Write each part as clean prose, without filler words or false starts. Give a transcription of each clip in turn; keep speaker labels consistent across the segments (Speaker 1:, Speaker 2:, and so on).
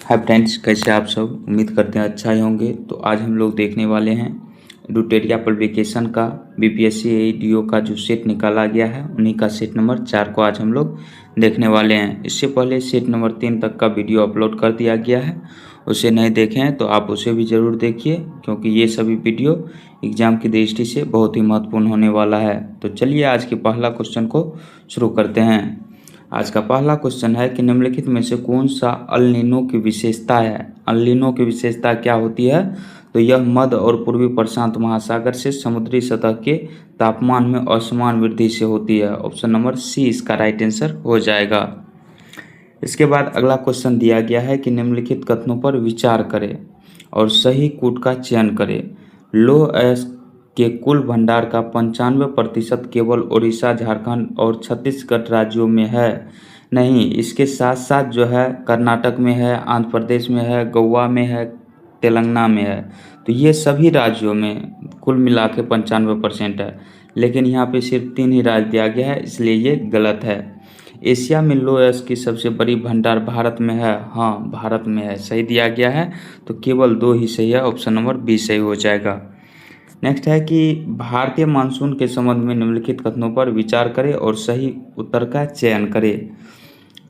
Speaker 1: Hi friends, कैसे आप सब। उम्मीद करते हैं अच्छा ही होंगे। तो आज हम लोग देखने वाले हैं रुटेरिया पब्लिकेशन का बीपीएससी एडीओ का जो सेट निकाला गया है, उन्हीं का सेट नंबर 4 को आज हम लोग देखने वाले हैं। इससे पहले सेट नंबर 3 तक का वीडियो अपलोड कर दिया गया है, उसे नहीं देखे हैं तो आप उसे भी ज़रूर देखिए, क्योंकि ये सभी वीडियो एग्ज़ाम की दृष्टि से बहुत ही महत्वपूर्ण होने वाला है। तो चलिए आज के पहला क्वेश्चन को शुरू करते हैं। आज का पहला क्वेश्चन है कि निम्नलिखित में से कौन सा अल नीनो की विशेषता है। अल नीनो की विशेषता क्या होती है? तो यह मध्य और पूर्वी प्रशांत महासागर से समुद्री सतह के तापमान में असमान वृद्धि से होती है। ऑप्शन नंबर सी इसका राइट आंसर हो जाएगा। इसके बाद अगला क्वेश्चन दिया गया है कि निम्नलिखित कथनों पर विचार करें और सही कूट का चयन करें। लौह अयस्क के कुल भंडार का 95% केवल उड़ीसा, झारखंड और छत्तीसगढ़ राज्यों में है। नहीं, इसके साथ साथ जो है कर्नाटक में है, आंध्र प्रदेश में है, गोवा में है, तेलंगाना में है। तो ये सभी राज्यों में कुल मिला के 95% है, लेकिन यहाँ पे सिर्फ 3 ही राज्य दिया गया है, इसलिए ये गलत है। एशिया में लौह अयस्क की सबसे बड़ी भंडार भारत में है। हाँ, भारत में है, सही दिया गया है। तो केवल 2 ही सही है, ऑप्शन नंबर बी सही हो जाएगा। नेक्स्ट है कि भारतीय मानसून के संबंध में निम्नलिखित कथनों पर विचार करें और सही उत्तर का चयन करें।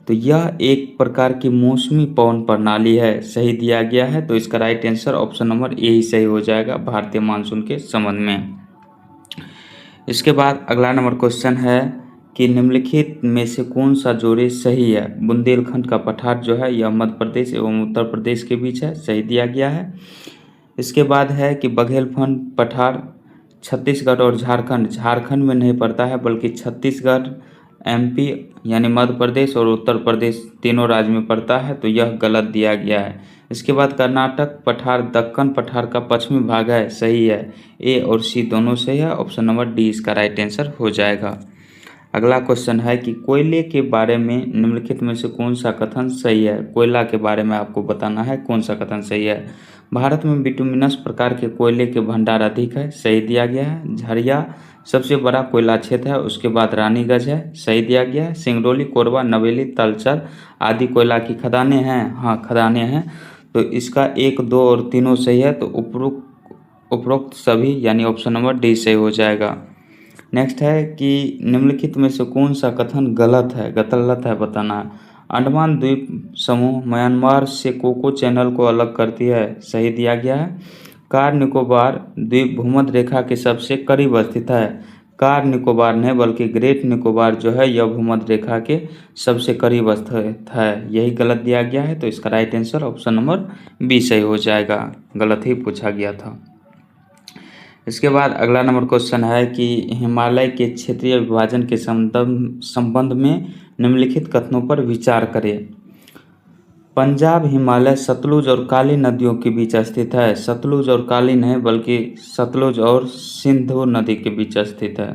Speaker 1: तो यह एक प्रकार की मौसमी पवन प्रणाली है, सही दिया गया है। तो इसका right answer option number A ही सही हो जाएगा भारतीय मानसून के संबंध में। इसके बाद अगला नंबर क्वेश्चन है कि निम्नलिखित में से कौन सा जोड़े सही है। बुंदेलखंड का पठार जो है यह मध्य प्रदेश एवं उत्तर प्रदेश के बीच है, सही दिया गया है। इसके बाद है कि बघेलखंड पठार छत्तीसगढ़ और झारखंड में नहीं पड़ता है, बल्कि छत्तीसगढ़, एमपी यानी मध्य प्रदेश और उत्तर प्रदेश तीनों राज्य में पड़ता है। तो यह गलत दिया गया है। इसके बाद कर्नाटक पठार दक्कन पठार का पश्चिमी भाग है, सही है। ए और सी दोनों सही है, ऑप्शन नंबर डी इसका राइट आंसर हो जाएगा। अगला क्वेश्चन है कि कोयले के बारे में निम्नलिखित में से कौन सा कथन सही है। कोयला के बारे में आपको बताना है कौन सा कथन सही है। भारत में बिटुमिनस प्रकार के कोयले के भंडार अधिक है, सही दिया गया है। झरिया सबसे बड़ा कोयला क्षेत्र है, उसके बाद रानीगंज है, सही दिया गया है। सिंगरौली, कोरबा, नवेली, तलचर आदि कोयला की खदानें हैं। हाँ, खदानें हैं। तो इसका 1, 2 और तीनों सही है। तो उपरोक्त सभी यानी ऑप्शन नंबर डी सही हो जाएगा। नेक्स्ट है कि निम्नलिखित में से कौन सा कथन गलत है बताना है। अंडमान द्वीप समूह म्यांमार से कोको चैनल को अलग करती है, सही दिया गया है। कार निकोबार द्वीप भूमध्य रेखा के सबसे करीब स्थित है। कार निकोबार नहीं बल्कि ग्रेट निकोबार जो है यह भूमध्य रेखा के सबसे करीब स्थित है, यही गलत दिया गया है। तो इसका right answer option number B सही हो जाएगा, गलत ही पूछा गया था। इसके बाद अगला नंबर क्वेश्चन है कि हिमालय के क्षेत्रीय विभाजन के संबंध में निम्नलिखित कथनों पर विचार करें। पंजाब हिमालय सतलुज और काली नदियों के बीच स्थित है। सतलुज और काली नहीं बल्कि सतलुज और सिंधु नदी के बीच स्थित है।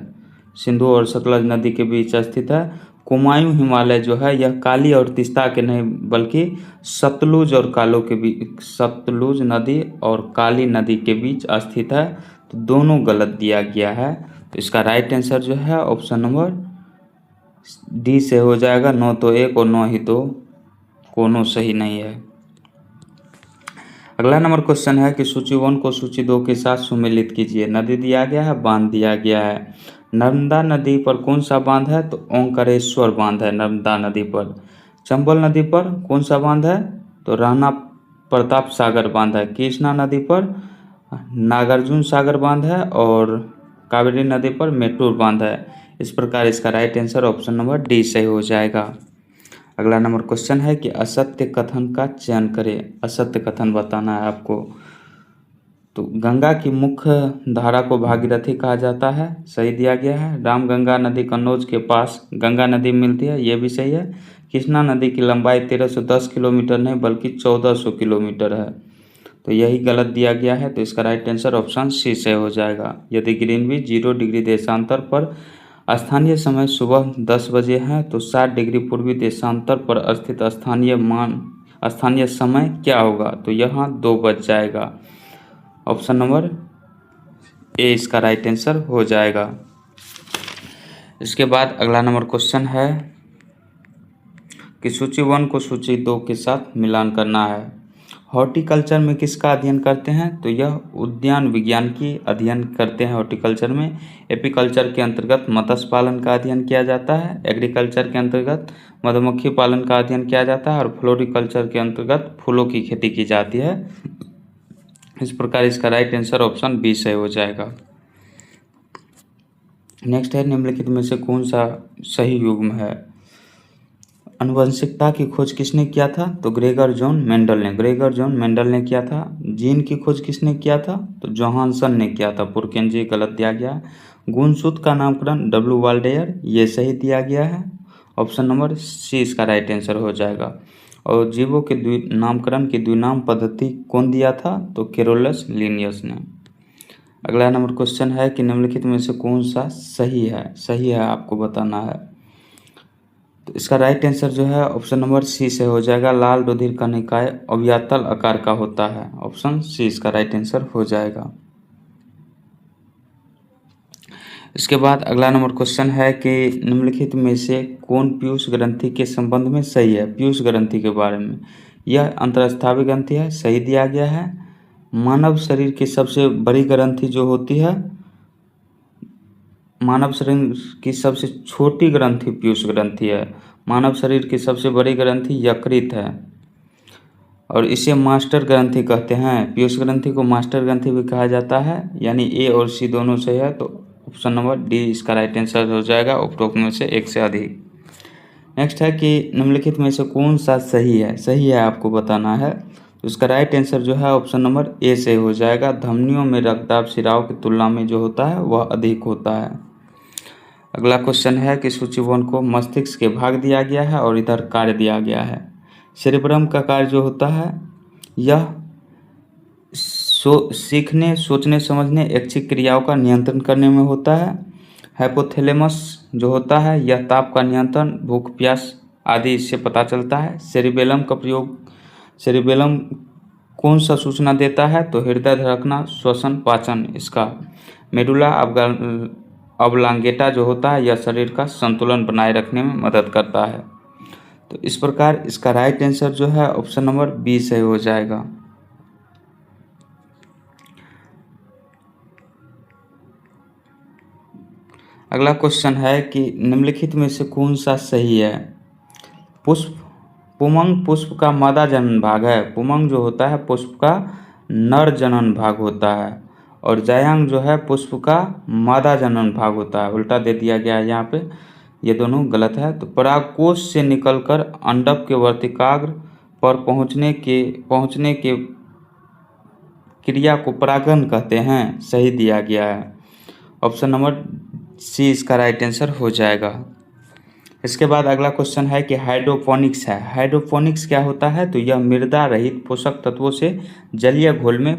Speaker 1: सिंधु और सतलुज नदी के बीच स्थित है। कुमायूं हिमालय जो है यह काली और तीस्ता के नहीं बल्कि सतलुज और सतलुज नदी और काली नदी के बीच स्थित है। तो दोनों गलत दिया गया है। तो इसका राइट आंसर जो है ऑप्शन नंबर डी से हो जाएगा। 9 तो 1 और 9 ही 2, कोनो सही नहीं है। अगला नंबर क्वेश्चन है कि सूची 1 को सूची 2 के साथ सुमेलित कीजिए। नदी दिया गया है, बांध दिया गया है। नर्मदा नदी पर कौन सा बांध है? तो ओंकारेश्वर बांध है नर्मदा नदी पर। चंबल नदी पर कौन सा बांध है? तो राणा प्रताप सागर बांध है। कृष्णा नदी पर नागार्जुन सागर बांध है और कावेरी नदी पर मेट्टूर बांध है। इस प्रकार इसका right answer option number D सही हो जाएगा। अगला नंबर क्वेश्चन है कि असत्य कथन का चयन करें। असत्य कथन बताना है आपको। तो गंगा की मुख्य धारा को भागीरथी कहा जाता है, सही दिया गया है। रामगंगा नदी कन्नौज के पास गंगा नदी मिलती है, ये भी सही है। कृष्णा नदी की लंबाई 1310 किलोमीटर नहीं बल्कि 1400 किलोमीटर है, तो यही गलत दिया गया है। तो इसका राइट आंसर ऑप्शन सी से हो जाएगा। यदि ग्रीनविच 0 डिग्री देशांतर पर स्थानीय समय सुबह 10 बजे है तो 60 डिग्री पूर्वी देशांतर पर स्थित स्थानीय समय क्या होगा? तो यहाँ 2 बज जाएगा। ऑप्शन नंबर ए इसका राइट आंसर हो जाएगा। इसके बाद अगला नंबर क्वेश्चन है कि सूची 1 को सूची 2 के साथ मिलान करना है। हॉर्टिकल्चर में किसका अध्ययन करते हैं, तो यह उद्यान विज्ञान की अध्ययन करते हैं हॉर्टिकल्चर में। एपीकल्चर के अंतर्गत मत्स्य पालन का अध्ययन किया जाता है। एग्रीकल्चर के अंतर्गत मधुमक्खी पालन का अध्ययन किया जाता है। और फ्लोरिकल्चर के अंतर्गत फूलों की खेती की जाती है। इस प्रकार इसका राइट आंसर ऑप्शन बी सही हो जाएगा। नेक्स्ट है, निम्नलिखित में से कौन सा सही युग्म है। आनुवंशिकता की खोज किसने किया था, तो ग्रेगर जॉन मेंडल ने किया था। जीन की खोज किसने किया था, तो जोहानसन ने किया था। पुरकेंजी गलत दिया गया। गुणसूत्र का नामकरण डब्ल्यू वाल्डेयर, ये सही दिया गया है। ऑप्शन नंबर सी इसका राइट आंसर हो जाएगा। और जीवों के नामकरण की द्विनाम पद्धति कौन दिया था, तो कैरोलस लिनियस ने। अगला नंबर क्वेश्चन है कि निम्नलिखित में से कौन सा सही है आपको बताना है। तो इसका राइट आंसर जो है ऑप्शन नंबर सी से हो जाएगा। लाल रुधिर का निकाय अव्यातल आकार का होता है। ऑप्शन सी इसका राइट आंसर हो जाएगा। इसके बाद अगला नंबर क्वेश्चन है कि निम्नलिखित में से कौन पीयूष ग्रंथि के संबंध में सही है। पीयूष ग्रंथि के बारे में, यह अंतरस्रावी ग्रंथि है, सही दिया गया है। मानव शरीर की सबसे बड़ी ग्रंथि जो होती है, मानव शरीर की सबसे छोटी ग्रंथि पीयूष ग्रंथि है। मानव शरीर की सबसे बड़ी ग्रंथि यकृत है और इसे मास्टर ग्रंथि कहते हैं। पीयूष ग्रंथि को मास्टर ग्रंथि भी कहा जाता है। यानी ए और सी दोनों सही है, तो ऑप्शन नंबर डी इसका राइट आंसर हो जाएगा, उपरोक्त में से एक से अधिक। नेक्स्ट है कि निम्नलिखित में से कौन सा सही है आपको बताना है। तो इसका राइट आंसर जो है ऑप्शन नंबर ए से हो जाएगा। धमनियों में रक्तदाब शिराओं की तुलना में जो होता है वह अधिक होता है। अगला क्वेश्चन है कि सूची 1 को मस्तिष्क के भाग दिया गया है और इधर कार्य दिया गया है। सेरेब्रम का कार्य जो होता है यह सीखने, सोचने, समझने, ऐच्छिक क्रियाओं का नियंत्रण करने में होता है। हाइपोथैलेमस जो होता है यह ताप का नियंत्रण, भूख प्यास आदि इससे पता चलता है। सेरिबेलम कौन सा सूचना देता है, तो हृदय धड़कना, श्वसन, पाचन। इसका मेडुला ऑब्लांगेटा जो होता है यह शरीर का संतुलन बनाए रखने में मदद करता है। तो इस प्रकार इसका राइट आंसर जो है ऑप्शन नंबर बी सही हो जाएगा। अगला क्वेश्चन है कि निम्नलिखित में से कौन सा सही है। पुमंग पुष्प का मादा जनन भाग है। पुमंग जो होता है पुष्प का नर जनन भाग होता है और जायांग जो है पुष्प का मादा जनन भाग होता है। उल्टा दे दिया गया है यहाँ पे, ये दोनों गलत है। तो परागकोश से निकलकर अंडक के वर्तिकाग्र पर पहुँचने के क्रिया को परागन कहते हैं, सही दिया गया है। ऑप्शन नंबर सी इसका राइट आंसर हो जाएगा। इसके बाद अगला क्वेश्चन है कि हाइड्रोपोनिक्स है। हाइड्रोपोनिक्स क्या होता है, तो यह मृदा रहित पोषक तत्वों से जलीय घोल में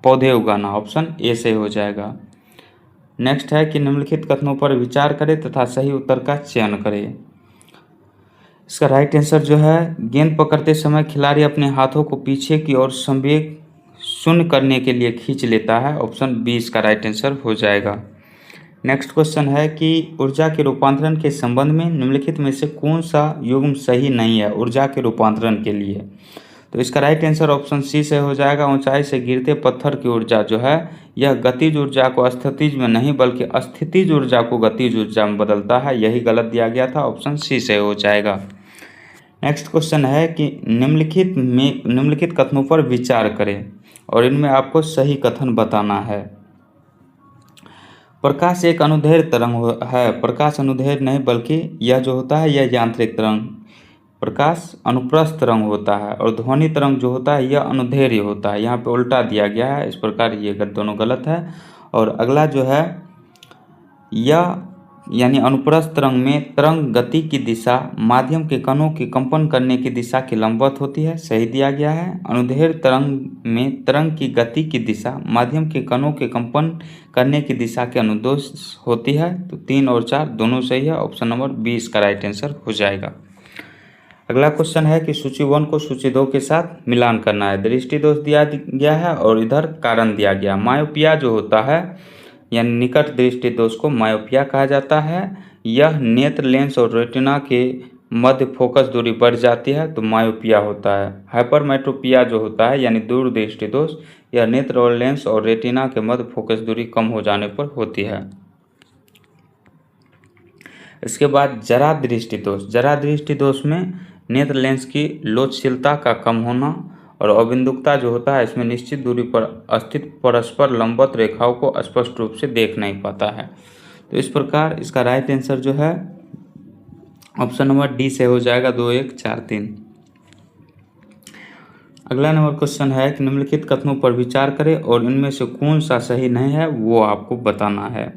Speaker 1: पौधे उगाना। ऑप्शन ए से हो जाएगा। नेक्स्ट है कि निम्नलिखित कथनों पर विचार करें तथा सही उत्तर का चयन करें। इसका राइट आंसर जो है, गेंद पकड़ते समय खिलाड़ी अपने हाथों को पीछे की ओर संवेग शून्य करने के लिए खींच लेता है। ऑप्शन बी इसका राइट आंसर हो जाएगा। नेक्स्ट क्वेश्चन है कि ऊर्जा के रूपांतरण के संबंध में निम्नलिखित में से कौन सा युग्म सही नहीं है ऊर्जा के रूपांतरण के लिए। तो इसका राइट आंसर ऑप्शन सी से हो जाएगा। ऊंचाई से गिरते पत्थर की ऊर्जा जो है यह गतिज ऊर्जा को अस्थितिज में नहीं बल्कि अस्थितिज ऊर्जा को गतिज ऊर्जा में बदलता है, यही गलत दिया गया था। ऑप्शन सी से हो जाएगा। नेक्स्ट क्वेश्चन है कि निम्नलिखित कथनों पर विचार करें और इनमें आपको सही कथन बताना है। प्रकाश एक अनुदैर्घ्य तरंग है। प्रकाश अनुदैर्घ्य नहीं बल्कि यह जो होता है यह यांत्रिक तरंग, प्रकाश अनुप्रस्थ तरंग होता है और ध्वनि तरंग जो होता है यह अनुदैर्घ्य होता है। यहाँ पे उल्टा दिया गया है, इस प्रकार ये दोनों गलत है। और अगला जो है यह यानी अनुप्रस्थ तरंग में तरंग गति की दिशा माध्यम के कणों के कंपन करने की दिशा के लंबवत होती है, सही दिया गया है। अनुदैर्घ्य तरंग में तरंग की गति की दिशा माध्यम के कणों के कंपन करने की दिशा के अनुदिश होती है। तो 3 और 4 दोनों सही है। ऑप्शन नंबर बी इसका राइट आंसर हो जाएगा। अगला क्वेश्चन है कि सूची 1 को सूची 2 के साथ मिलान करना है। दृष्टि दोष दिया गया है और इधर कारण दिया गया। मायोपिया जो होता है यानी निकट दृष्टि दोष को मायोपिया कहा जाता है। यह नेत्र लेंस और रेटिना के मध्य फोकस दूरी बढ़ जाती है तो मायोपिया होता है। हाइपरमेट्रोपिया जो होता है यानी दूरदृष्टि दोष, यह नेत्र और लेंस और रेटिना के मध्य फोकस दूरी कम हो जाने पर होती है। इसके बाद जरा दृष्टि दोष। जरा दृष्टि दोष में नेत्र लेंस की लोचशीलता का कम होना और अबिंदुकता जो होता है, इसमें निश्चित दूरी पर स्थित परस्पर लंबवत रेखाओं को स्पष्ट रूप से देख नहीं पाता है। तो इस प्रकार इसका राइट आंसर जो है ऑप्शन नंबर डी से हो जाएगा 2, 1, 4, 3। अगला नंबर क्वेश्चन है कि निम्नलिखित कथनों पर विचार करें और इनमें से कौन सा सही नहीं है वो आपको बताना है।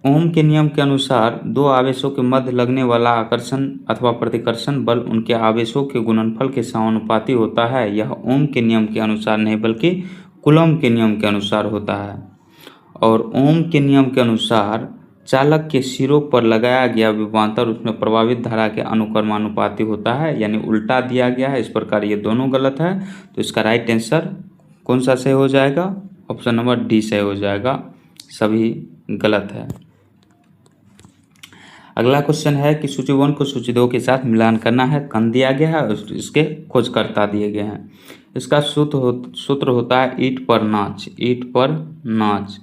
Speaker 1: ओम के नियम के अनुसार दो आवेशों के मध्य लगने वाला आकर्षण अथवा प्रतिकर्षण बल उनके आवेशों के गुणनफल के समानुपाती होता है। यह ओम के नियम के अनुसार नहीं बल्कि कूलॉम के नियम के अनुसार होता है। और ओम के नियम के अनुसार चालक के सिरों पर लगाया गया विभवांतर उसमें प्रभावित धारा के अनुक्रमानुपाती होता है, यानी उल्टा दिया गया है। इस प्रकार ये दोनों गलत है। तो इसका राइट आंसर कौन सा सही हो जाएगा? ऑप्शन नंबर डी सही हो जाएगा, सभी गलत है। अगला क्वेश्चन है कि सूची 1 को सूची 2 के साथ मिलान करना है। कण दिया गया है और इसके खोजकर्ता दिए गए हैं। इसका सूत्र होता है ईंट पर नाच। ईंट पर नाच।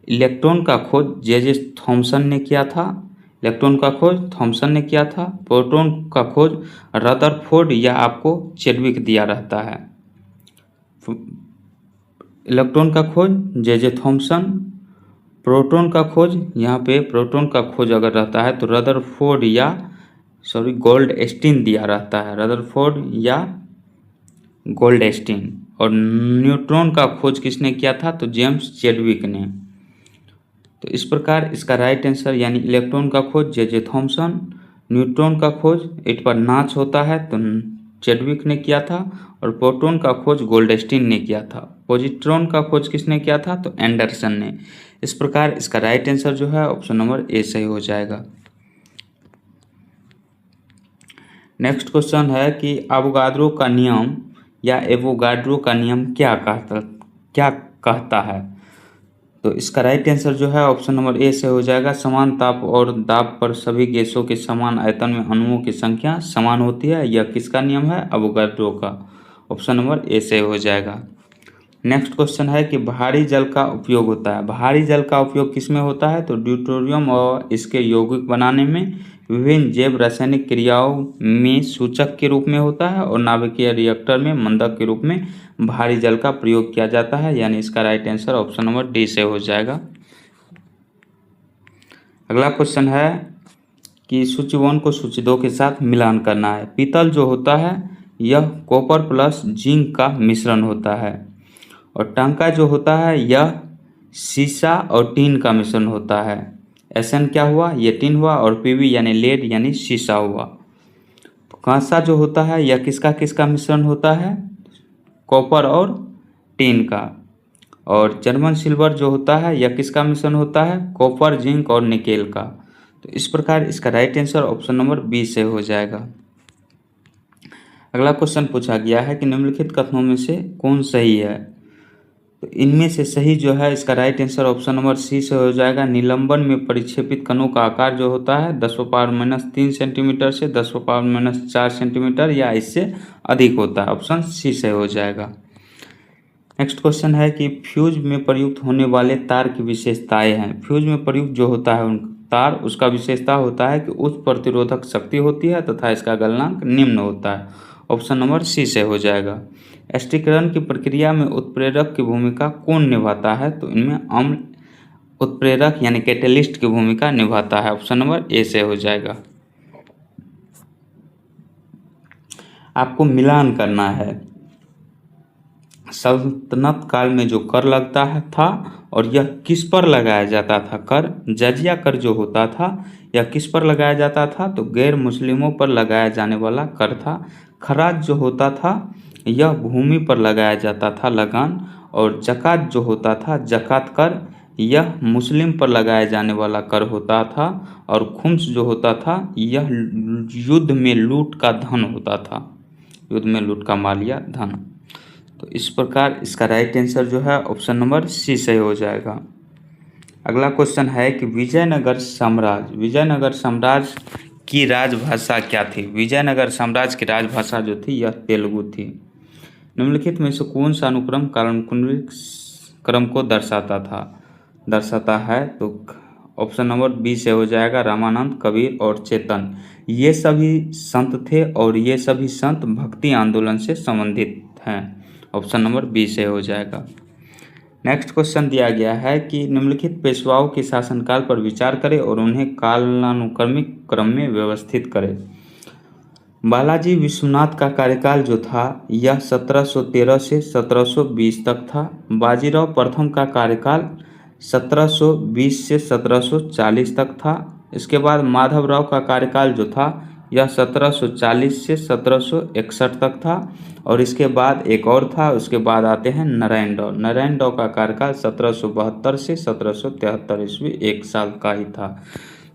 Speaker 1: इलेक्ट्रॉन का खोज जे थॉमसन ने किया था। इलेक्ट्रॉन का खोज थॉमसन ने किया था। प्रोटॉन का खोज रदरफोर्ड या आपको चेडविक दिया रहता है। इलेक्ट्रॉन का खोज जे थॉमसन। प्रोटॉन का खोज, यहाँ पे प्रोटॉन का खोज अगर रहता है तो रदरफोर्ड या गोल्डस्टीन दिया रहता है। रदरफोर्ड या गोल्डस्टीन। और न्यूट्रॉन का खोज किसने किया था? तो जेम्स चेडविक ने। तो इस प्रकार इसका राइट आंसर यानी इलेक्ट्रॉन का खोज जे थॉमसन, न्यूट्रॉन का खोज ईंट पर नाच होता है तो चेडविक ने किया था, और प्रोटॉन का खोज गोल्डस्टीन ने किया था। पॉजिट्रॉन का खोज किसने किया था? तो एंडरसन ने। इस प्रकार इसका राइट आंसर जो है ऑप्शन नंबर ए सही हो जाएगा। नेक्स्ट क्वेश्चन है कि एवोगाड्रो का नियम या एवोगाड्रो का नियम क्या कहता है? तो इसका राइट आंसर जो है ऑप्शन नंबर ए से हो जाएगा। समान ताप और दाब पर सभी गैसों के समान आयतन में अणुओं की संख्या समान होती है। यह किसका नियम है? एवोगाड्रो का। ऑप्शन नंबर ए से हो जाएगा। नेक्स्ट क्वेश्चन है कि भारी जल का उपयोग होता है। भारी जल का उपयोग किस में होता है? तो ड्यूटेरियम और इसके यौगिक बनाने में, विभिन्न जैव रासायनिक क्रियाओं में सूचक के रूप में होता है, और नाभिकीय रिएक्टर में मंदक के रूप में भारी जल का प्रयोग किया जाता है। यानी इसका right answer option number D से हो जाएगा। अगला क्वेश्चन है कि सूची 1 को सूची 2 के साथ मिलान करना है। पीतल जो होता है यह कॉपर प्लस जिंक का मिश्रण होता है, और टांका जो होता है यह सीसा और टीन का मिश्रण होता है। एसन क्या हुआ? ये टीन हुआ, और पीवी यानी लेड यानी सीसा हुआ। कांसा जो होता है यह किसका मिश्रण होता है? कॉपर और टीन का। और जर्मन सिल्वर जो होता है यह किसका मिश्रण होता है? कॉपर, जिंक और निकेल का। तो इस प्रकार इसका right answer option number B से हो जाएगा। अगला क्वेश्चन पूछा गया है कि निम्नलिखित कथनों में से कौन सही है? तो इनमें से सही जो है इसका right answer option number C से हो जाएगा। निलंबन में परिक्षेपित कणों का आकार जो होता है 10⁻³ सेंटीमीटर से 10⁻⁴ सेंटीमीटर या इससे अधिक होता है। ऑप्शन सी से हो जाएगा। नेक्स्ट क्वेश्चन है कि फ्यूज में प्रयुक्त होने वाले तार की विशेषताएं हैं। फ्यूज में प्रयुक्त जो होता है तार, उसका विशेषता होता है कि उच्च प्रतिरोधक शक्ति होती है तथा इसका गलनांक निम्न होता है। ऑप्शन नंबर सी से हो जाएगा। एस्टिकरण की प्रक्रिया में उत्प्रेरक की भूमिका कौन निभाता है? तो इनमें अम्ल उत्प्रेरक यानी कैटेलिस्ट की भूमिका निभाता है। ऑप्शन नंबर ए से हो जाएगा। आपको मिलान करना है। सल्तनत काल में जो कर लगता था और यह किस पर लगाया जाता था? कर, जजिया कर जो होता था यह किस पर लगाया जाता था? तो गैर मुस्लिमों पर लगाया जाने वाला कर था। खराज जो होता था यह भूमि पर लगाया जाता था लगान। और जकात जो होता था, जकात कर, यह मुस्लिम पर लगाया जाने वाला कर होता था। और खुम्स जो होता था यह युद्ध में लूट का धन होता था। युद्ध में लूट का माल या धन। तो इस प्रकार इसका राइट आंसर जो है ऑप्शन नंबर सी सही हो जाएगा। अगला क्वेश्चन है कि विजयनगर साम्राज्य की राजभाषा क्या थी? विजयनगर साम्राज्य की राजभाषा जो थी यह तेलुगु थी। निम्नलिखित में से कौन सा अनुक्रम कालानुक्रमिक क्रम को दर्शाता है? तो ऑप्शन नंबर बी से हो जाएगा रामानंद, कबीर और चेतन। ये सभी संत थे और ये सभी संत भक्ति आंदोलन से संबंधित हैं। ऑप्शन नंबर बी से हो जाएगा। नेक्स्ट क्वेश्चन दिया गया है कि निम्नलिखित पेशवाओं के शासनकाल पर विचार करें और उन्हें कालानुक्रमिक क्रम में व्यवस्थित करें। बालाजी विश्वनाथ का कार्यकाल जो था यह 1713 से 1720 तक था। बाजीराव प्रथम का कार्यकाल 1720 से 1740 तक था। इसके बाद माधवराव का कार्यकाल जो था यह 1740 से 1761 तक था। और इसके बाद एक और था, उसके बाद आते हैं नारायण राव का कार्यकाल 1772 से 1773 ईस्वी, 1 साल का ही था।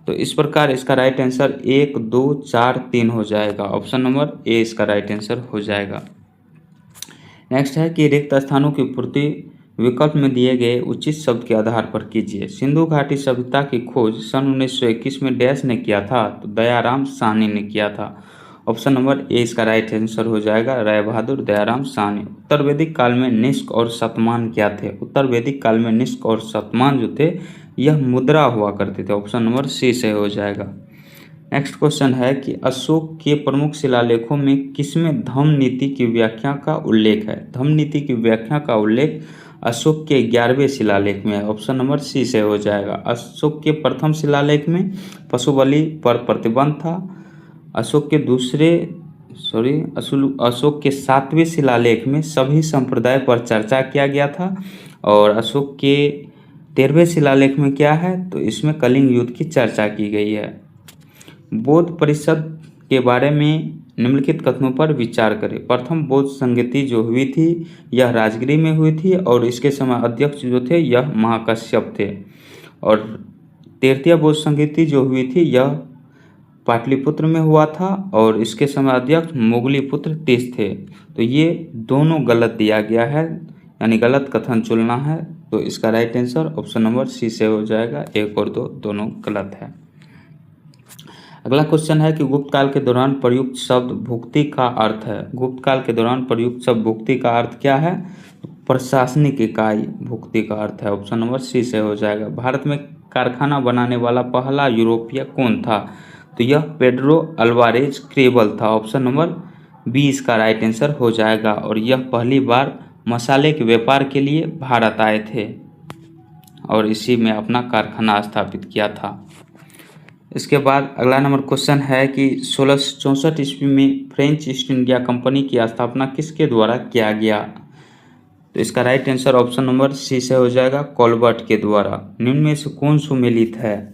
Speaker 1: तो इस प्रकार इसका राइट आंसर 1, 2, 4, 3 हो जाएगा। ऑप्शन नंबर ए इसका राइट आंसर हो जाएगा। नेक्स्ट है कि रिक्त स्थानों की पूर्ति विकल्प में दिए गए उचित शब्द के आधार पर कीजिए। सिंधु घाटी सभ्यता की खोज सन 1921 में डैश ने किया था? तो दयाराम साहनी ने किया था। ऑप्शन नंबर ए इसका राइट आंसर हो जाएगा, राय बहादुर दयाराम साहनी। उत्तर वैदिक काल में निष्क और शतमान क्या थे? उत्तर वैदिक काल में निष्क और शतमान जो थे यह मुद्रा हुआ करते थे। ऑप्शन नंबर सी से हो जाएगा। नेक्स्ट क्वेश्चन है कि अशोक के प्रमुख शिलालेखों में किसमें धम्म नीति की व्याख्या का उल्लेख है? धम्म नीति की व्याख्या का उल्लेख अशोक के 11वें शिलालेख में है। ऑप्शन नंबर सी से हो जाएगा। अशोक के प्रथम शिलालेख में पशु बलि पर प्रतिबंध था। अशोक के 7वें शिलालेख में सभी संप्रदाय पर चर्चा किया गया था। और अशोक के 13वें शिलालेख में क्या है? तो इसमें कलिंग युद्ध की चर्चा की गई है। बौद्ध परिषद के बारे में निम्नलिखित कथनों पर विचार करें। प्रथम बौद्ध संगति जो हुई थी यह राजगिरी में हुई थी और इसके समय अध्यक्ष जो थे यह महाकश्यप थे। और तृतीय बौद्ध संगति जो हुई थी यह पाटलिपुत्र में हुआ था और इसके समय अध्यक्ष मोगलीपुत्र तीस थे। तो ये दोनों गलत दिया गया है, यानी गलत कथन चुनना है। तो इसका right answer option number C से हो जाएगा। 1 और 2 दोनों गलत है। अगला क्वेश्चन है कि गुप्त काल के दौरान प्रयुक्त शब्द भुक्ति का अर्थ है। गुप्त काल के दौरान प्रयुक्त शब्द भुक्ति का अर्थ क्या है? प्रशासनिक इकाई भुक्ति का अर्थ है। ऑप्शन नंबर सी से हो जाएगा। भारत में कारखाना बनाने वाला पहला यूरोपीय कौन था? तो यह पेड्रो अल्वारेज क्रेबल था। ऑप्शन नंबर बी इसका राइट आंसर हो जाएगा। और यह पहली बार मसाले के व्यापार के लिए भारत आए थे और इसी में अपना कारखाना स्थापित किया था। इसके बाद अगला नंबर क्वेश्चन है कि 1664 ईस्वी में फ्रेंच ईस्ट इंडिया कंपनी की स्थापना किसके द्वारा किया गया? तो इसका right answer option number C से हो जाएगा, कॉलबर्ट के द्वारा। निम्न में से कौन सुमेलित है?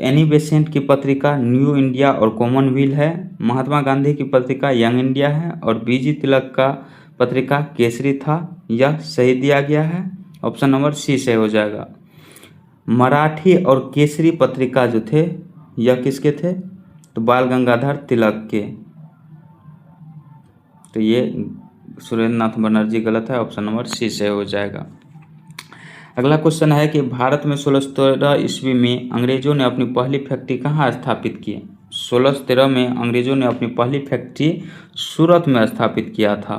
Speaker 1: एनी बेसेंट की पत्रिका न्यू इंडिया और कॉमनवेल्थ है। महात्मा गांधी की पत्रिका यंग इंडिया है और बीजी तिलक का पत्रिका केसरी था। यह सही दिया गया है। ऑप्शन नंबर सी से हो जाएगा। मराठी और केसरी पत्रिका जो थे यह किसके थे? तो बाल गंगाधर तिलक के। तो ये सुरेंद्र नाथ बनर्जी गलत है। ऑप्शन नंबर सी से हो जाएगा। अगला क्वेश्चन है कि भारत में 1613 ईस्वी में अंग्रेजों ने अपनी पहली फैक्ट्री कहाँ स्थापित की? 1613 में अंग्रेजों ने अपनी पहली फैक्ट्री सूरत में स्थापित किया था।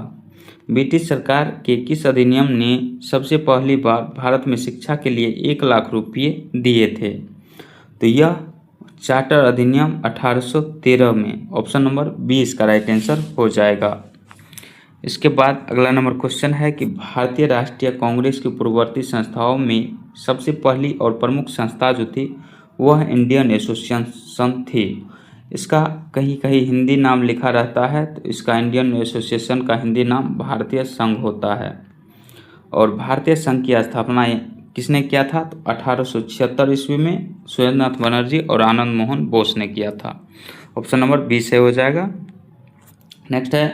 Speaker 1: ब्रिटिश सरकार के किस अधिनियम ने सबसे पहली बार भारत में शिक्षा के लिए 1 लाख रुपये दिए थे? तो यह चार्टर अधिनियम 1813 में। ऑप्शन नंबर बी इसका राइट आंसर हो जाएगा। इसके बाद अगला नंबर क्वेश्चन है कि भारतीय राष्ट्रीय कांग्रेस की पूर्ववर्ती संस्थाओं में सबसे पहली और प्रमुख संस्था जो थी वह इंडियन एसोसिएशन थी। इसका कहीं कहीं हिंदी नाम लिखा रहता है, तो इसका इंडियन एसोसिएशन का हिंदी नाम भारतीय संघ होता है। और भारतीय संघ की स्थापना किसने किया था? तो 1876 ईस्वी में सुरेंद्र नाथ बनर्जी और आनंद मोहन बोस ने किया था। ऑप्शन नंबर बी से हो जाएगा। नेक्स्ट है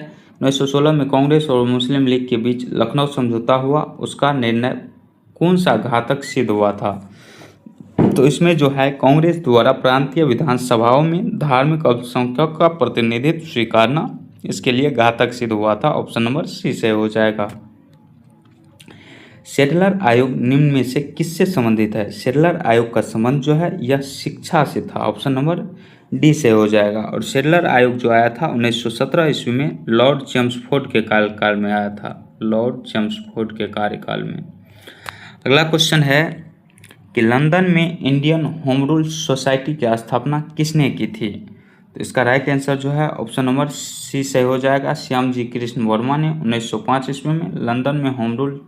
Speaker 1: 1916 में कांग्रेस और मुस्लिम लीग के बीच लखनऊ समझौता हुआ, उसका निर्णय कौन सा घातक सिद्ध हुआ था? तो इसमें जो है कांग्रेस द्वारा प्रांतीय विधानसभाओं में धार्मिक अल्पसंख्यक का प्रतिनिधित्व स्वीकारना इसके लिए घातक सिद्ध हुआ था। ऑप्शन नंबर सी से हो जाएगा। सेडलर आयोग निम्न में से किससे संबंधित है? सेडलर आयोग का संबंध जो है यह शिक्षा से था। ऑप्शन नंबर डी से हो जाएगा। और सेडलर आयोग जो आया था 1917 ईस्वी में लॉर्ड चेम्सफोर्ड के कार्यकाल में आया था, लॉर्ड चेम्सफोर्ड के कार्यकाल में। अगला क्वेश्चन है कि लंदन में इंडियन होम रूल सोसाइटी की स्थापना किसने की थी? तो इसका राइट आंसर जो है ऑप्शन नंबर सी से हो जाएगा, श्याम जी कृष्ण वर्मा ने 1905 ईस्वी में लंदन में होम रूल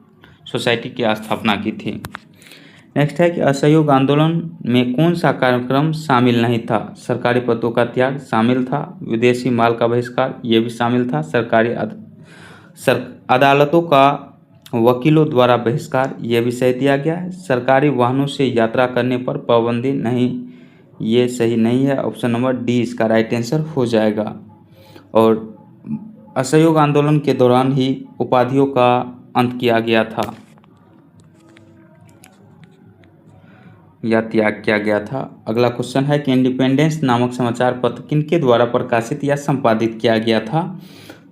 Speaker 1: सोसाइटी की स्थापना की थी। नेक्स्ट है कि असहयोग आंदोलन में कौन सा कार्यक्रम शामिल नहीं था? सरकारी पदों का त्याग शामिल था, विदेशी माल का बहिष्कार ये भी शामिल था, सरकारी अदालतों का वकीलों द्वारा बहिष्कार ये भी सही दिया गया है, सरकारी वाहनों से यात्रा करने पर पाबंदी नहीं ये सही नहीं है, ऑप्शन नंबर डी इसका राइट आंसर हो जाएगा। और असहयोग आंदोलन के दौरान ही उपाधियों का अंत किया गया था या त्याग किया गया था। अगला क्वेश्चन है कि इंडिपेंडेंस नामक समाचार पत्र किनके द्वारा प्रकाशित या संपादित किया गया था?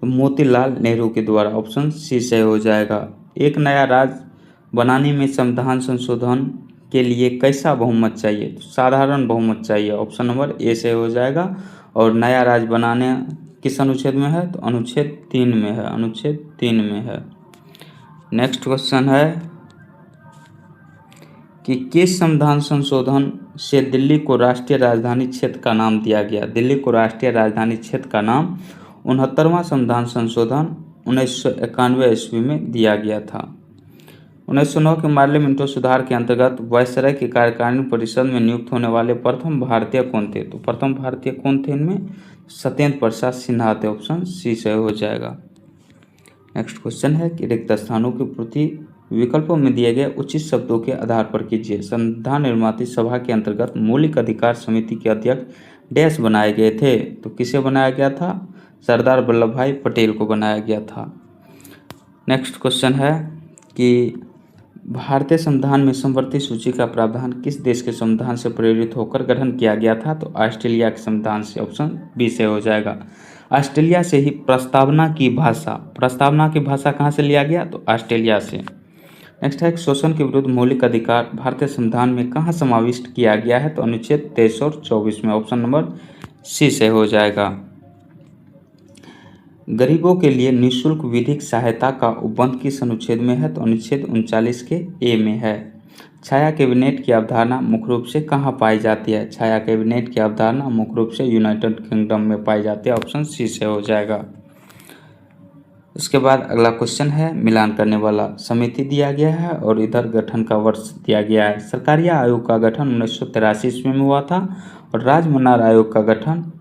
Speaker 1: तो मोतीलाल नेहरू के द्वारा, ऑप्शन सी से हो जाएगा। एक नया राज्य बनाने में संविधान संशोधन के लिए कैसा बहुमत चाहिए? तो साधारण बहुमत चाहिए, ऑप्शन नंबर ए से हो जाएगा। और नया राज्य बनाने किस अनुच्छेद में है? तो अनुच्छेद 3 में है, अनुच्छेद 3 में है। नेक्स्ट क्वेश्चन है कि किस संविधान संशोधन से दिल्ली को राष्ट्रीय राजधानी क्षेत्र का नाम दिया गया? दिल्ली को राष्ट्रीय राजधानी क्षेत्र का नाम 69वां संविधान संशोधन 1991 ईस्वी में दिया गया था। 1909 के पार्लियामेंट सुधार के अंतर्गत वायसराय की कार्यकारिणी परिषद में नियुक्त होने वाले प्रथम भारतीय कौन थे? तो प्रथम भारतीय कौन थे इनमें? सत्येंद्र प्रसाद सिन्हा थे, ऑप्शन सी से हो जाएगा। नेक्स्ट क्वेश्चन है कि रिक्त स्थानों की पूर्ति विकल्पों में दिए गए उचित शब्दों के आधार पर कीजिए। संविधान निर्माती सभा के अंतर्गत मौलिक अधिकार समिति के अध्यक्ष डैश बनाए गए थे? तो किसे बनाया गया था? सरदार वल्लभ भाई पटेल को बनाया गया था। नेक्स्ट क्वेश्चन है कि भारतीय संविधान में समवर्ती सूची का प्रावधान किस देश के संविधान से प्रेरित होकर गठन किया गया था? तो ऑस्ट्रेलिया के संविधान से, ऑप्शन बी से हो जाएगा। ऑस्ट्रेलिया से ही प्रस्तावना की भाषा कहाँ से लिया गया? तो ऑस्ट्रेलिया से। नेक्स्ट है शोषण के विरुद्ध मौलिक अधिकार भारतीय संविधान में कहाँ समाविष्ट किया गया है? तो अनुच्छेद 23 और 24 में, ऑप्शन नंबर सी से हो जाएगा। गरीबों के लिए निःशुल्क विधिक सहायता का उपबंध किस अनुच्छेद में है? तो अनुच्छेद 39 के ए में है। छाया कैबिनेट की अवधारणा मुख्य रूप से कहाँ पाई जाती है? छाया कैबिनेट की अवधारणा मुख्य रूप से यूनाइटेड किंगडम में पाई जाती है, ऑप्शन सी से हो जाएगा। इसके बाद अगला क्वेश्चन है मिलान करने वाला। समिति दिया गया है और इधर गठन का वर्ष दिया गया है। सरकारी आयोग का गठन 1983 ईस्वी में हुआ था और राजमन्नार आयोग का गठन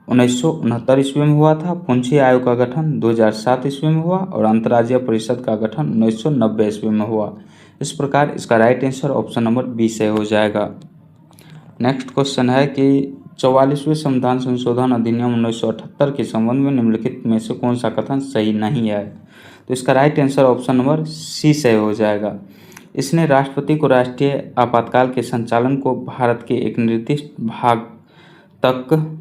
Speaker 1: 1969 ईस्वी में हुआ था। पुंछी आयोग का गठन 2007 ईस्वी में हुआ और अंतर्राज्यीय परिषद का गठन 1990 ईस्वी में हुआ। इस प्रकार इसका right answer option number B से हो जाएगा। नेक्स्ट क्वेश्चन है कि 44वें संविधान संशोधन अधिनियम 1978 के संबंध में निम्नलिखित में से कौन सा कथन सही नहीं है? तो इसका right answer option number C से हो जाएगा। इसने राष्ट्रपति को राष्ट्रीय आपातकाल के संचालन को भारत के एक निर्दिष्ट भाग तक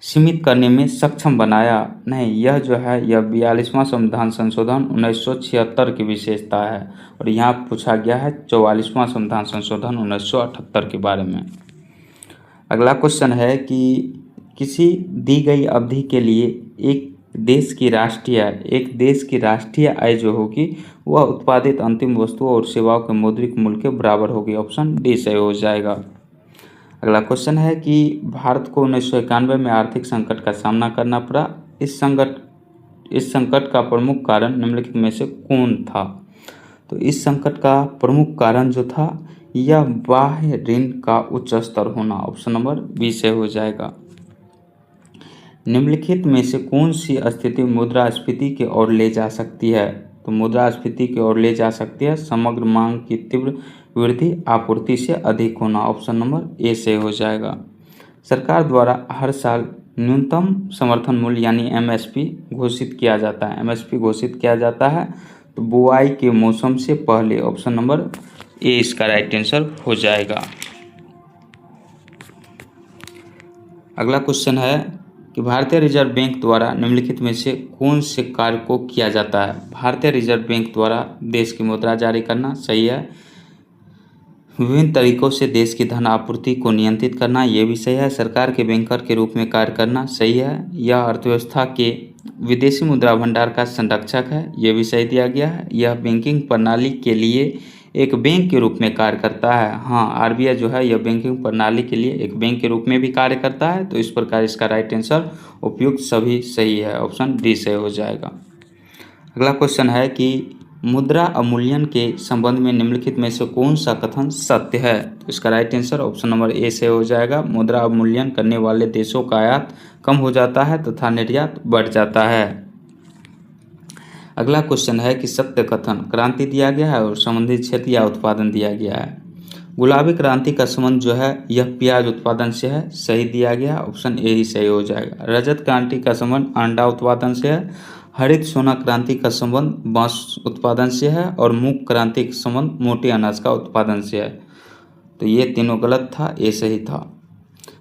Speaker 1: सीमित करने में सक्षम बनाया नहीं। यह जो है यह 42वां संविधान संशोधन 1976 की विशेषता है और यहाँ पूछा गया है 44वां संविधान संशोधन 1978 के बारे में। अगला क्वेश्चन है कि किसी दी गई अवधि के लिए एक देश की राष्ट्रीय आय जो होगी वह उत्पादित अंतिम वस्तुओं और सेवाओं के मौद्रिक मूल्य के बराबर होगी, ऑप्शन डी से हो जाएगा। अगला क्वेश्चन है कि भारत को 1991 में आर्थिक संकट का सामना करना पड़ा। इस संकट का प्रमुख कारण निम्नलिखित में से कौन था? तो इस संकट का प्रमुख कारण जो था यह बाह्य ऋण का उच्च स्तर होना, ऑप्शन नंबर बी से हो जाएगा। निम्नलिखित में से कौन सी स्थिति मुद्रास्फीति की ओर ले जा सकती है? तो मुद्रास्फीति की ओर ले जा सकती है समग्र मांग की तीव्र वृद्धि आपूर्ति से अधिक होना, ऑप्शन नंबर ए से हो जाएगा। सरकार द्वारा हर साल न्यूनतम समर्थन मूल्य यानी एमएसपी घोषित किया जाता है। एमएसपी घोषित किया जाता है तो बुआई के मौसम से पहले, ऑप्शन नंबर ए इसका राइट आंसर हो जाएगा। अगला क्वेश्चन है कि भारतीय रिजर्व बैंक द्वारा निम्नलिखित में से कौन से कार्य को किया जाता है? भारतीय रिजर्व बैंक द्वारा देश की मुद्रा जारी करना सही है, विभिन्न तरीकों से देश की धन आपूर्ति को नियंत्रित करना, ये भी सही है। सरकार के बैंकर के रूप में कार्य करना, सही है। यह अर्थव्यवस्था के विदेशी मुद्रा भंडार का संरक्षक है, ये भी सही दिया गया है। यह बैंकिंग प्रणाली के लिए एक बैंक के रूप में कार्य करता है। हाँ, आरबीआई जो है यह बैंकिंग प्रणाली के लिए एक बैंक के रूप में भी कार्य करता है। तो इस प्रकार इसका राइट आंसर उपयुक्त सभी सही है, ऑप्शन डी सही हो जाएगा। अगला क्वेश्चन है कि मुद्रा अवमूल्यन के संबंध में निम्नलिखित में से कौन सा कथन सत्य है? तो इसका राइट आंसर ऑप्शन नंबर ए से हो जाएगा। मुद्रा अवमूल्यन करने वाले देशों का आयात कम हो जाता है तथा निर्यात बढ़ जाता है। अगला क्वेश्चन है कि सत्य कथन क्रांति दिया गया है और संबंधित क्षेत्र या उत्पादन दिया गया है। गुलाबी क्रांति का संबंध जो है यह प्याज उत्पादन से है, सही दिया गया, ऑप्शन ए ही सही हो जाएगा। रजत क्रांति का संबंध अंडा उत्पादन से है। हरित सोना क्रांति का संबंध बांस उत्पादन से है और मूंग क्रांति का संबंध मोटे अनाज का उत्पादन से है। तो ये तीनों गलत था, ए सही था।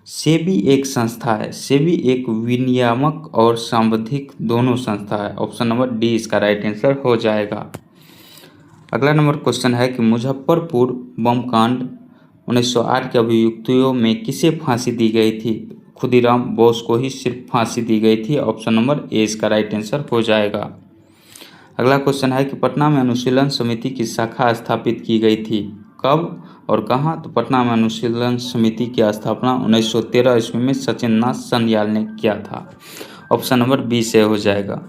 Speaker 1: सेबी एक संस्था है, सेबी एक विनियामक और सांविधिक दोनों संस्था है, ऑप्शन नंबर डी इसका राइट आंसर हो जाएगा। अगला नंबर क्वेश्चन है कि मुजफ्फरपुर बम कांड 1908 के अभियुक्तों में किसे फांसी दी गई थी? खुदीराम बोस को ही सिर्फ फांसी दी गई थी, ऑप्शन नंबर ए इसका राइट आंसर हो जाएगा। अगला क्वेश्चन है कि पटना में अनुशीलन समिति की शाखा स्थापित की गई थी, कब और कहाँ? तो पटना में अनुशीलन समिति की स्थापना 1913 ईस्वी में सचिन नाथ सन्याल ने किया था, ऑप्शन नंबर बी से हो जाएगा।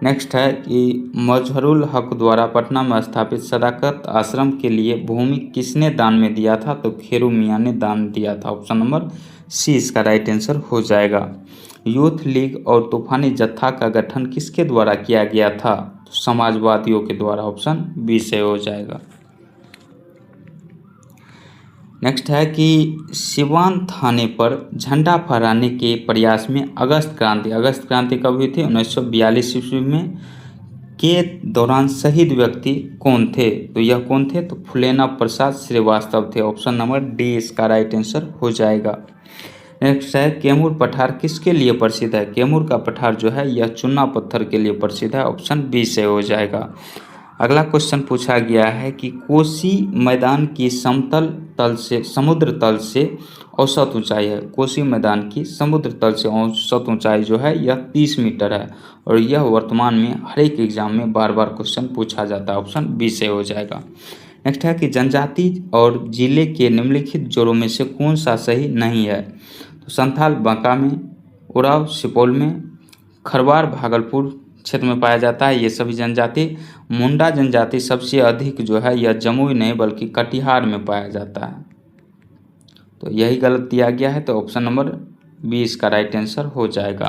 Speaker 1: नेक्स्ट है कि मजहरुल हक द्वारा पटना में स्थापित सदाकत आश्रम के लिए भूमि किसने दान में दिया था? तो खेरू मियाँ ने दान दिया था, ऑप्शन नंबर सी इसका राइट आंसर हो जाएगा। यूथ लीग और तूफानी जत्था का गठन किसके द्वारा किया गया था? तो समाजवादियों के द्वारा, ऑप्शन बी से हो जाएगा। नेक्स्ट है कि सिवान थाने पर झंडा फहराने के प्रयास में अगस्त क्रांति कब हुई थी? 1942 ईस्वी में। के दौरान शहीद व्यक्ति कौन थे? तो यह कौन थे? तो फुलेना प्रसाद श्रीवास्तव थे, ऑप्शन नंबर डी इसका राइट आंसर हो जाएगा। नेक्स्ट है कैमूर पठार किसके लिए प्रसिद्ध है? कैमूर का पठार जो है यह चूना पत्थर के लिए प्रसिद्ध है, ऑप्शन बी से हो जाएगा। अगला क्वेश्चन पूछा गया है कि कोसी मैदान की समतल तल से समुद्र तल से औसत ऊंचाई है। कोसी मैदान की समुद्र तल से औसत ऊंचाई जो है यह 30 मीटर है और यह वर्तमान में हर एक एग्जाम में बार बार क्वेश्चन पूछा जाता है, ऑप्शन बी से हो जाएगा। नेक्स्ट है कि जनजाति और जिले के निम्नलिखित जोड़ों में से कौन सा सही नहीं है? तो संथाल बांका में, उराव सुपौल में, खरवार भागलपुर क्षेत्र में पाया जाता है, ये सभी जनजाति। मुंडा जनजाति सबसे अधिक जो है यह जमुई नहीं बल्कि कटिहार में पाया जाता है, तो यही गलत दिया गया है, तो ऑप्शन नंबर बी इसका राइट आंसर हो जाएगा।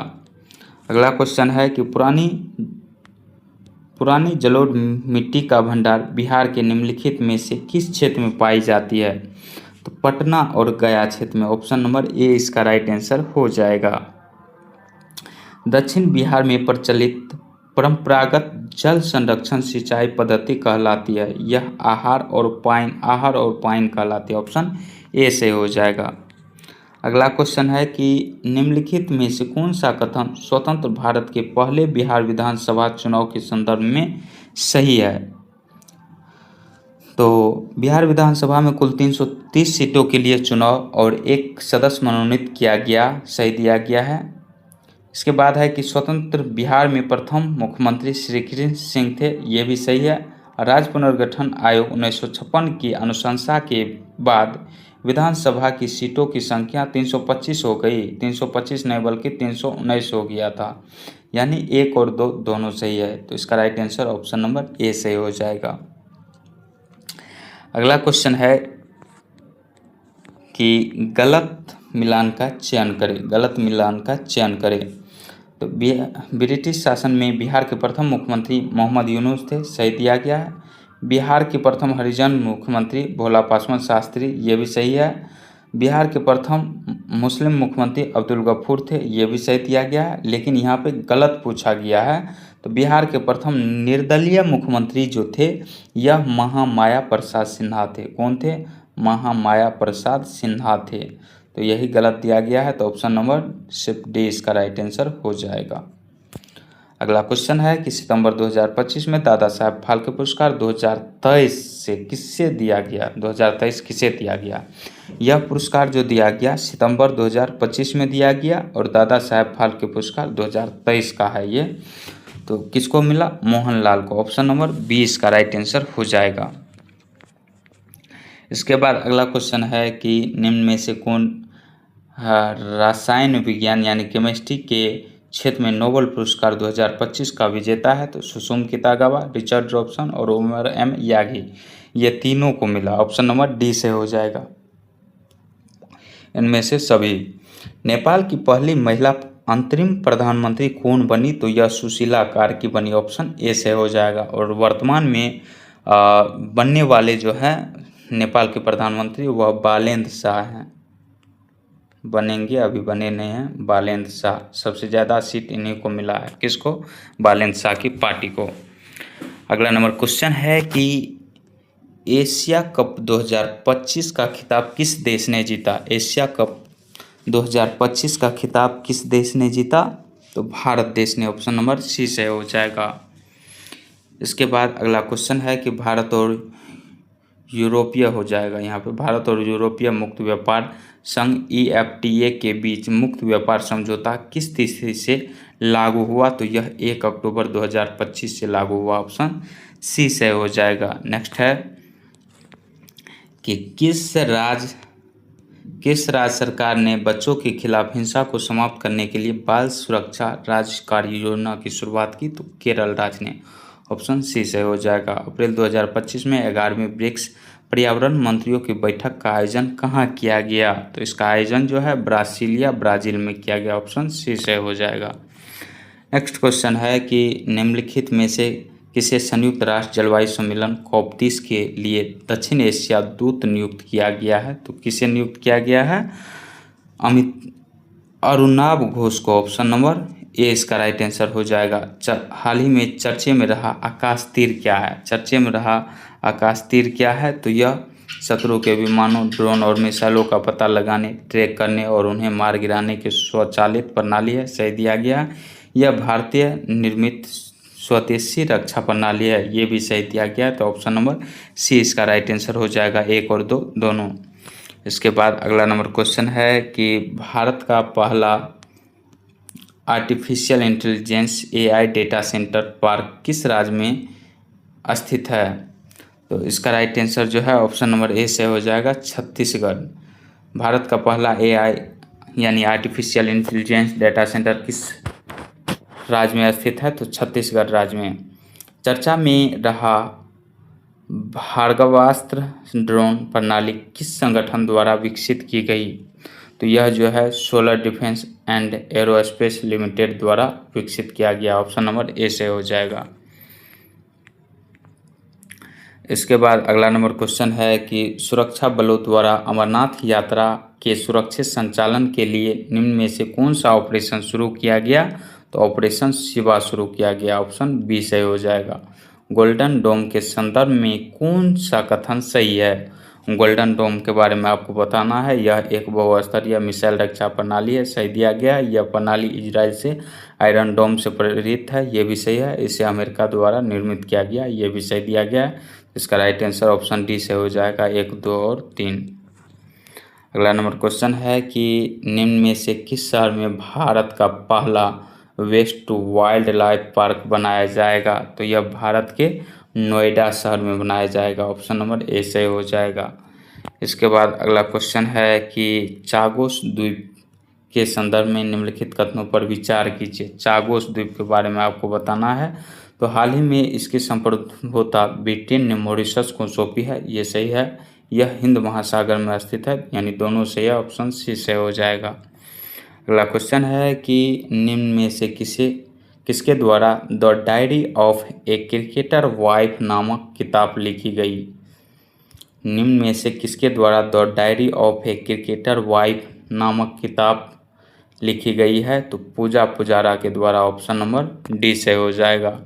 Speaker 1: अगला क्वेश्चन है कि पुरानी जलोढ़ मिट्टी का भंडार बिहार के निम्नलिखित में से किस क्षेत्र में पाई जाती है? तो पटना और गया क्षेत्र में, ऑप्शन नंबर ए इसका राइट आंसर हो जाएगा। दक्षिण बिहार में प्रचलित परंपरागत जल संरक्षण सिंचाई पद्धति कहलाती है, यह आहार और पाइन कहलाती है, ऑप्शन ए से हो जाएगा। अगला क्वेश्चन है कि निम्नलिखित में से कौन सा कथन स्वतंत्र भारत के पहले बिहार विधानसभा चुनाव के संदर्भ में सही है? तो बिहार विधानसभा में कुल 330 सीटों के लिए चुनाव और एक सदस्य मनोनीत किया गया, सही दिया गया है। इसके बाद है कि स्वतंत्र बिहार में प्रथम मुख्यमंत्री श्री कृष्ण सिंह थे, ये भी सही है। राज्य पुनर्गठन आयोग 1956 की अनुशंसा के बाद विधानसभा की सीटों की संख्या 325 हो गई, 325 नहीं बल्कि 319 हो गया था, यानी 1 और 2 दोनों सही है, तो इसका राइट आंसर ऑप्शन नंबर ए सही हो जाएगा। अगला क्वेश्चन है कि गलत मिलान का चयन करें। तो ब्रिटिश शासन में बिहार के प्रथम मुख्यमंत्री मोहम्मद यूनुस थे, सही दिया गया है। बिहार के प्रथम हरिजन मुख्यमंत्री भोला पासवान शास्त्री, ये भी सही है। बिहार के प्रथम मुस्लिम मुख्यमंत्री अब्दुल गफूर थे, ये भी सही दिया गया है, लेकिन यहाँ पे गलत पूछा गया है। तो बिहार के प्रथम निर्दलीय मुख्यमंत्री जो थे यह महामाया प्रसाद सिन्हा थे। कौन थे? महामाया प्रसाद सिन्हा थे, तो यही गलत दिया गया है, तो ऑप्शन नंबर सिर्फ डी इसका राइट आंसर हो जाएगा। अगला क्वेश्चन है कि सितंबर 2025 में दादा साहब फाल्के पुरस्कार 2023 से किससे दिया गया, 2023 किसे दिया गया। यह पुरस्कार जो दिया गया सितंबर 2025 में दिया गया और दादा साहब फाल्के पुरस्कार 2023 का है ये। तो किसको मिला, मोहनलाल को। ऑप्शन नंबर 20 का राइट आंसर हो जाएगा। इसके बाद अगला क्वेश्चन है कि निम्न में से कौन रसायन विज्ञान यानी केमिस्ट्री के क्षेत्र में नोबेल पुरस्कार 2025 का विजेता है। तो सुसुम कितागावा, रिचर्ड रॉबसन और ओमर एम यागी, ये तीनों को मिला। ऑप्शन नंबर डी से हो जाएगा इनमें से सभी। नेपाल की पहली महिला अंतरिम प्रधानमंत्री कौन बनी, तो यह सुशीला कार्की बनी। ऑप्शन ए से हो जाएगा। और वर्तमान में बनने वाले जो है नेपाल के प्रधानमंत्री वह बालेन्द्र शाह हैं, बनेंगे, अभी बने नहीं हैं। बालेन्द्र शाह, सबसे ज़्यादा सीट इन्हीं को मिला है। किसको, बालेन्द्र शाह की पार्टी को। अगला नंबर क्वेश्चन है कि एशिया कप 2025 का खिताब किस देश ने जीता। एशिया कप 2025 का खिताब किस देश ने जीता, तो भारत देश ने। ऑप्शन नंबर सी से हो जाएगा। इसके बाद अगला क्वेश्चन है कि भारत और यूरोपीय हो जाएगा यहाँ पे। भारत और यूरोपीय मुक्त व्यापार संघ EFTA के बीच मुक्त व्यापार समझौता किस तिथि से लागू हुआ, तो यह 1 अक्टूबर 2025 से लागू हुआ। ऑप्शन सी से हो जाएगा। नेक्स्ट है कि किस राज्य सरकार ने बच्चों के खिलाफ हिंसा को समाप्त करने के लिए बाल सुरक्षा राज्य कार्य योजना की शुरुआत की, तो केरल राज्य ने। ऑप्शन सी से हो जाएगा। अप्रैल 2025 में 11वीं ब्रिक्स पर्यावरण मंत्रियों की बैठक का आयोजन कहाँ किया गया, तो इसका आयोजन जो है ब्राज़ील में किया गया। ऑप्शन सी से हो जाएगा। नेक्स्ट क्वेश्चन है कि निम्नलिखित में से किसे संयुक्त राष्ट्र जलवायु सम्मेलन COP30 के लिए दक्षिण एशिया दूत नियुक्त किया गया है, तो किसे नियुक्त किया गया है, अरुणाब घोष को। ऑप्शन नंबर ए इसका राइट आंसर हो जाएगा। हाल ही में चर्चे में रहा आकाश तीर क्या है, चर्चे में रहा आकाश तीर क्या है, तो यह शत्रु के विमानों, ड्रोन और मिसाइलों का पता लगाने, ट्रैक करने और उन्हें मार गिराने की स्वचालित प्रणाली है। सही दिया गया। यह भारतीय निर्मित स्वदेशी रक्षा प्रणाली है, ये भी सही दिया गया। तो ऑप्शन नंबर सी इसका राइट आंसर हो जाएगा, 1 और 2 दोनों। इसके बाद अगला नंबर क्वेश्चन है कि भारत का पहला artificial intelligence AI data centre park किस राज्य में स्थित है, तो इसका राइट आंसर जो है ऑप्शन नंबर ए से हो जाएगा, छत्तीसगढ़। भारत का पहला AI यानी आर्टिफिशियल इंटेलिजेंस डेटा सेंटर किस राज्य में स्थित है, तो छत्तीसगढ़ राज्य में। चर्चा में रहा भार्गवास्त्र ड्रोन प्रणाली किस संगठन द्वारा विकसित की गई, तो यह जो है solar defence and aerospace limited द्वारा विकसित किया गया। ऑप्शन नंबर ए से हो जाएगा। इसके बाद अगला नंबर क्वेश्चन है कि सुरक्षा बलों द्वारा अमरनाथ यात्रा के सुरक्षित संचालन के लिए निम्न में से कौन सा ऑपरेशन शुरू किया गया, तो ऑपरेशन शिवा शुरू किया गया। ऑप्शन बी से हो जाएगा। गोल्डन डोम के संदर्भ में कौन सा कथन सही है, गोल्डन डोम के बारे में आपको बताना है। यह एक बहुस्तरीय मिसाइल रक्षा प्रणाली है, सही दिया गया। यह प्रणाली इजराइल से आयरन डोम से प्रेरित है, ये भी सही है। इसे अमेरिका द्वारा निर्मित किया गया, ये भी सही दिया गया। इसका राइट आंसर ऑप्शन डी से हो जाएगा, 1, 2 और 3। अगला नंबर क्वेश्चन है कि निम्न में से किस शहर में भारत का पहला वेस्ट वाइल्ड लाइफ पार्क बनाया जाएगा, तो यह भारत के नोएडा शहर में बनाया जाएगा। ऑप्शन नंबर ए से हो जाएगा। इसके बाद अगला क्वेश्चन है कि चागोस द्वीप के संदर्भ में निम्नलिखित कथनों पर विचार कीजिए। चागोस द्वीप के बारे में आपको बताना है। तो हाल ही में इसकी संप्रभुता ब्रिटेन ने मॉरिशस को सौंपी है, ये सही है। यह हिंद महासागर में स्थित है, यानी दोनों सही है। ऑप्शन सी से हो जाएगा। अगला क्वेश्चन है कि निम्न में से किसके द्वारा the diary of a cricketer wife नामक किताब लिखी गई। निम्न में से किसके द्वारा the diary of a cricketer wife नामक किताब लिखी गई है, तो पूजा पुजारा के द्वारा। ऑप्शन नंबर डी से हो जाएगा।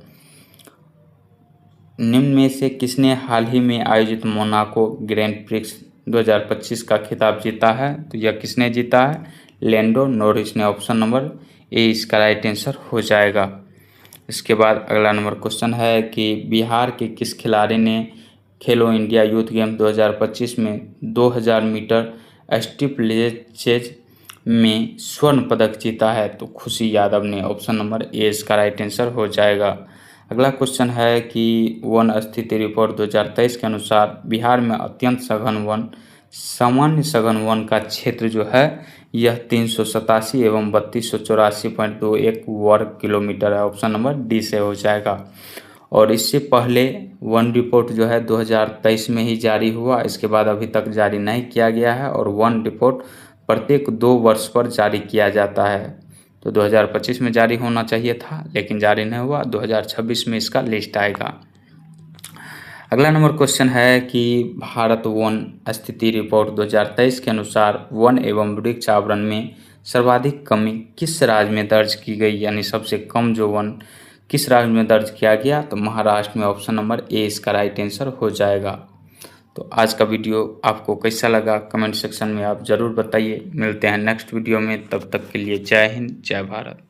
Speaker 1: निम्न में से किसने हाल ही में आयोजित मोनाको ग्रैंड प्रिक्स 2025 का खिताब जीता है, तो यह किसने जीता है, लैंडो नॉरिस ने। ऑप्शन नंबर ए इसका राइट आंसर हो जाएगा। इसके बाद अगला नंबर क्वेश्चन है कि बिहार के किस खिलाड़ी ने खेलो इंडिया यूथ गेम 2025 में 2000 मीटर स्टीपलेचेज में स्वर्ण पदक जीता है? तो खुशी यादव ने। ऑप्शन नंबर ए इसका राइट आंसर हो जाएगा। अगला क्वेश्चन है कि वन स्थिति रिपोर्ट 2023 के अनुसार बिहार में अत्यंत सघन वन सामान्य सघन वन का क्षेत्र जो है यह 387 एवं 3284.21 वर्ग किलोमीटर है। ऑप्शन नंबर डी से हो जाएगा। और इससे पहले वन रिपोर्ट जो है 2023 में ही जारी हुआ, इसके बाद अभी तक जारी नहीं किया गया है। और वन रिपोर्ट प्रत्येक 2 वर्ष पर जारी किया जाता है। तो 2025 में जारी होना चाहिए था लेकिन जारी नहीं हुआ, 2026 में इसका लिस्ट आएगा। अगला नंबर क्वेश्चन है कि भारत वन स्थिति रिपोर्ट 2023 के अनुसार वन एवं वृक्ष आवरण में सर्वाधिक कमी किस राज्य में दर्ज की गई, यानी सबसे कम जो वन किस राज्य में दर्ज किया गया? तो महाराष्ट्र में। ऑप्शन नंबर ए इसका राइट आंसर हो जाएगा। तो आज का वीडियो आपको कैसा लगा कमेंट सेक्शन में आप ज़रूर बताइए। मिलते हैं नेक्स्ट वीडियो में, तब तक के लिए जय हिंद जय भारत।